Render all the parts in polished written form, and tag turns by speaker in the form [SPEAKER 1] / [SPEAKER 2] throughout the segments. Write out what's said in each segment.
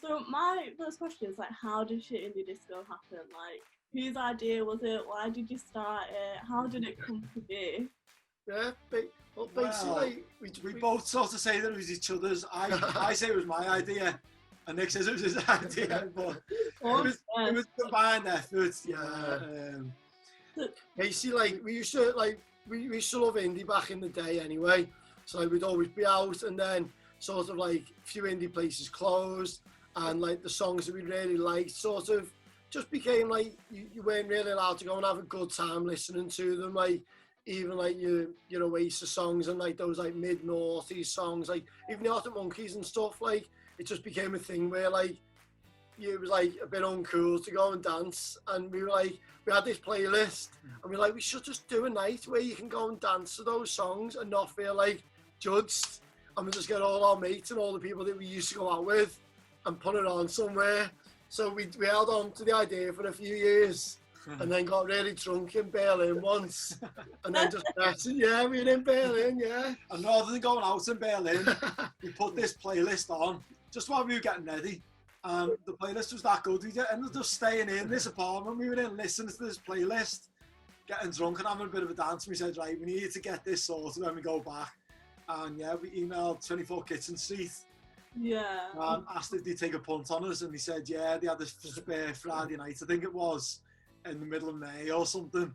[SPEAKER 1] So my first question is like, how did Shindie Disco happen? Like, whose idea was it? Why did you start it? How did it come to be?
[SPEAKER 2] Yeah, well, basically,
[SPEAKER 3] we both sort of say that it was each other's. I say it was my idea, and Nick says it was his idea, but it was combined effort. Yeah.
[SPEAKER 2] Basically, like we used to love indie back in the day anyway. So like, we'd always be out, and then sort of like a few indie places closed, and like the songs that we really liked sort of just became like you weren't really allowed to go and have a good time listening to them. Like even like your Oasis songs and like those like mid-noughties songs, like even the Arctic Monkeys and stuff. Like it just became a thing where like it was like a bit uncool to go and dance, and we had this playlist, and we were like, we should just do a night where you can go and dance to those songs and not feel like judged, and we just get all our mates and all the people that we used to go out with and put it on somewhere. So we held on to the idea for a few years, and then got really drunk in Berlin once, and then just we were in Berlin, yeah.
[SPEAKER 3] And rather than going out in Berlin, we put this playlist on just while we were getting ready. The playlist was that good. We ended up just staying in this apartment. We were in listening to this playlist, getting drunk and having a bit of a dance. And we said, right, we need to get this sorted when we go back. And yeah, we emailed 24 Kitchen Street.
[SPEAKER 1] Yeah.
[SPEAKER 3] Asked if they'd take a punt on us, and they said, yeah, they had this spare Friday night, I think it was, in the middle of May or something,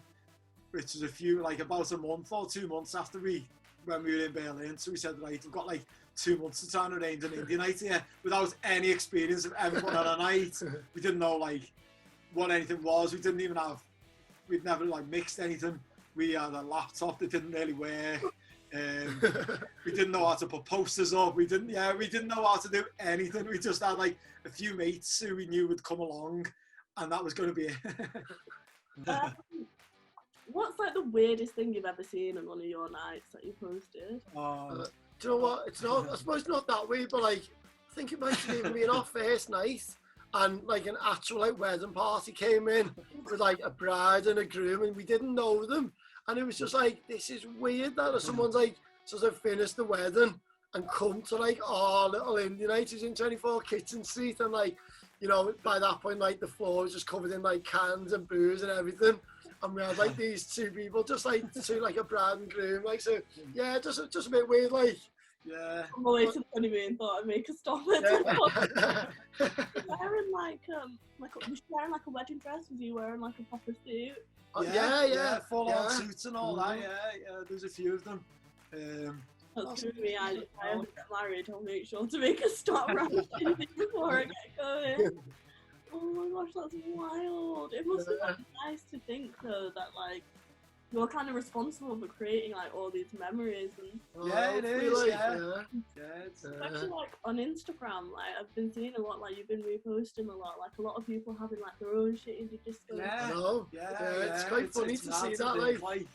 [SPEAKER 3] which was about a month or 2 months after when we were in Berlin. So we said, right, we've got like 2 months to try and arrange an indie night here without any experience of ever going on a night. We didn't know like what anything was. We'd never like mixed anything. We had a laptop that didn't really work. We didn't know how to put posters up. We didn't know how to do anything. We just had like a few mates who we knew would come along, and that was going to be it.
[SPEAKER 1] What's like the weirdest thing you've ever seen on one of your nights that you posted?
[SPEAKER 2] Do you know what? It's not. I suppose not that way, but like I think it might have even been our first night, and like an actual like wedding party came in with like a bride and a groom, and we didn't know them, and it was just like, this is weird that someone's like sort of finished the wedding and come to like our little indie night is in 24 Kitchen Street, and like by that point like the floor was just covered in like cans and booze and everything. And we had like these two people, just like like a bride and groom, like, so yeah, just a bit weird, like.
[SPEAKER 3] Yeah.
[SPEAKER 1] I'm always so funny and thought I'd make a stop at some point. Wearing like was she wearing like a wedding dress? Was you wearing like a proper suit?
[SPEAKER 2] Yeah,
[SPEAKER 3] full on suits and all that. Yeah, there's a few of them.
[SPEAKER 1] That's true. Me, I have to get married. I'll make sure to make a stop right before I get going. Oh my gosh, that's wild. It must be like nice to think though that like you're kind of responsible for creating like all these memories and
[SPEAKER 3] yeah, it is.
[SPEAKER 1] especially like on Instagram. Like I've been seeing a lot. Like you've been reposting a lot. Like a lot of people having like their own shit in the disco.
[SPEAKER 2] It's quite funny to see that. Like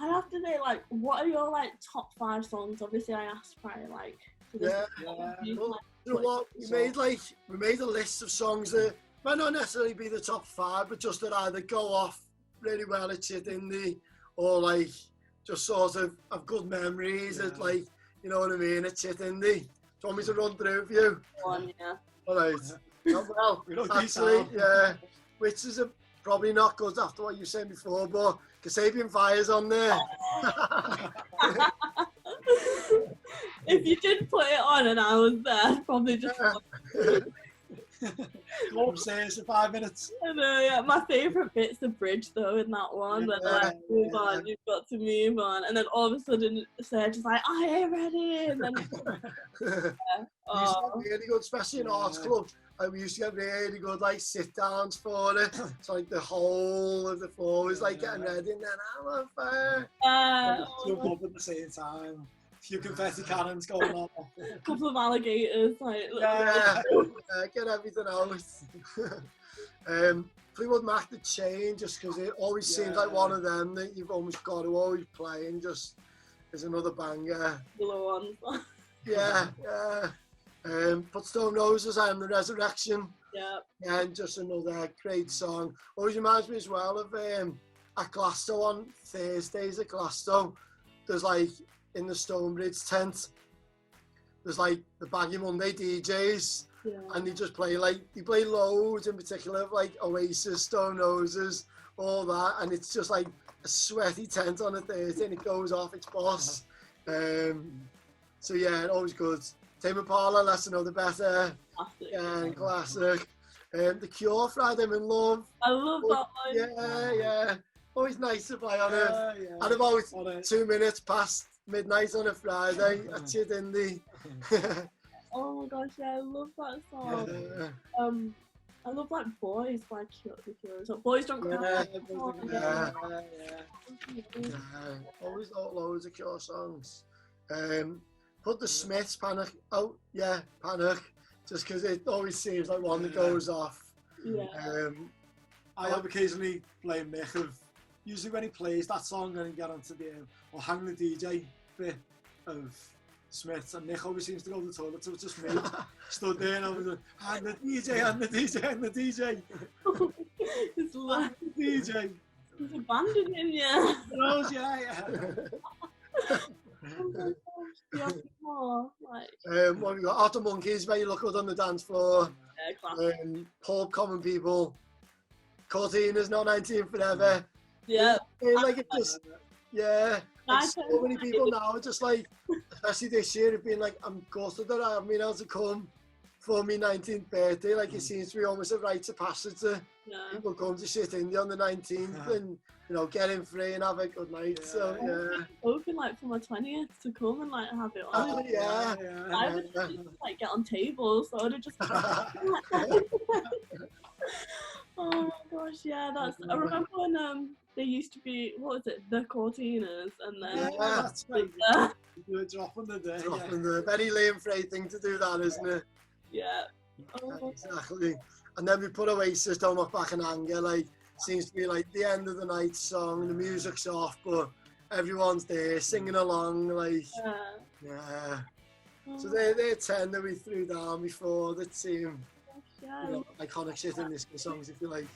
[SPEAKER 1] I have to say, like, what are your like top 5 songs? Obviously, I asked prior, like.
[SPEAKER 2] Well, you know what? We made a list of songs that might not necessarily be the top 5, but just that either go off really well at Chit Indie, or like just sort of have good memories at like, you know what I mean, at Chit Indie. Do you want me to run through a few?
[SPEAKER 1] Yeah.
[SPEAKER 2] All right. Well, actually, yeah, which is probably not good after what you said before, but Kasabian Fire's on there.
[SPEAKER 1] If you did put it on and I was there, probably just
[SPEAKER 3] go upstairs for 5 minutes.
[SPEAKER 1] I know, yeah. My favourite bit's the bridge though in that one. But like, move on, you've got to move on. And then all of a sudden Serge is like, I ain't ready, and then
[SPEAKER 2] really good, especially in Arts Club. Like we used to get really good like sit downs for it. So like the whole of the floor was like getting ready, and then I'm on fire.
[SPEAKER 3] Jump up at the same time. A few confetti cannons going on.
[SPEAKER 1] A couple of alligators, like
[SPEAKER 2] get everything out. Fleetwood Mac, The Chain, just because it always seems like one of them that you've almost got to always play, and just is another banger.
[SPEAKER 1] Little ones.
[SPEAKER 2] Put Stone Roses and The Resurrection.
[SPEAKER 1] Yeah.
[SPEAKER 2] And just another great song. Always reminds me as well of at Glasgow on Thursdays at Glasgow. There's like in the Stonebridge tent, there's like the Baggy Monday DJs,
[SPEAKER 1] Yeah.
[SPEAKER 2] And they just play loads in particular of like Oasis, Stone Roses, all that, and it's just like a sweaty tent on a Thursday and it goes off its boss. So yeah, always good. Tame Impala, Less to Know the Better.
[SPEAKER 1] Classic.
[SPEAKER 2] Yeah, classic. The Cure, Friday I'm in Love.
[SPEAKER 1] I love that one.
[SPEAKER 2] Yeah. Always nice to play on at about 2 minutes past midnight on a Friday at Shindie.
[SPEAKER 1] Oh my gosh, yeah, I love that song. I love like Boys by The Cure. So Boys Don't Cry.
[SPEAKER 2] Always loads of Cure songs. Put the Smiths, Panic. Oh yeah, Panic. Just because it always seems like one that goes off.
[SPEAKER 1] Yeah.
[SPEAKER 3] I have occasionally play Mick of, usually when he plays that song and get onto the, or hang the DJ bit of Smiths, and Nick always seems to go to the toilet, so it's just me stood there and I was like, hang the DJ, hang the DJ, hang the DJ.
[SPEAKER 1] It's like
[SPEAKER 3] the DJ.
[SPEAKER 1] he's abandoning you.
[SPEAKER 3] Rose, yeah.
[SPEAKER 1] Oh my gosh, yeah, more like
[SPEAKER 2] What have we got? Auto Monkeys, Very Look Good on the Dance Floor.
[SPEAKER 1] yeah, classic.
[SPEAKER 2] Pulp, Common People. Cortina's Not 19 Forever.
[SPEAKER 1] Yeah.
[SPEAKER 2] Like it just, yeah. Like so many people now are just like, especially this year, have been like, I'm gutted that I haven't been able to come for my 19th birthday. Like it seems to be almost a rite of passage to people come to Shindie on the 19th and, you know, get in free and have a good night. Yeah. So, yeah.
[SPEAKER 1] Hoping like for my 20th to come and like have it on.
[SPEAKER 2] Oh, yeah.
[SPEAKER 1] I would just like get on tables, so I would have just. Oh my gosh, yeah, that's. I remember when they used to be, what was it, the Cortinas, and then
[SPEAKER 3] That's right. We're dropping the day.
[SPEAKER 2] The very lame Frey thing to do that, isn't it?
[SPEAKER 1] Yeah. Oh,
[SPEAKER 2] exactly. And then we put Oasis, Don't Look Back in Anger, like, seems to be like the end of the night song, the music's off, but everyone's there singing along, like, yeah. So they're 10 that we threw down before that seem, you know, iconic shit in this songs, if you like.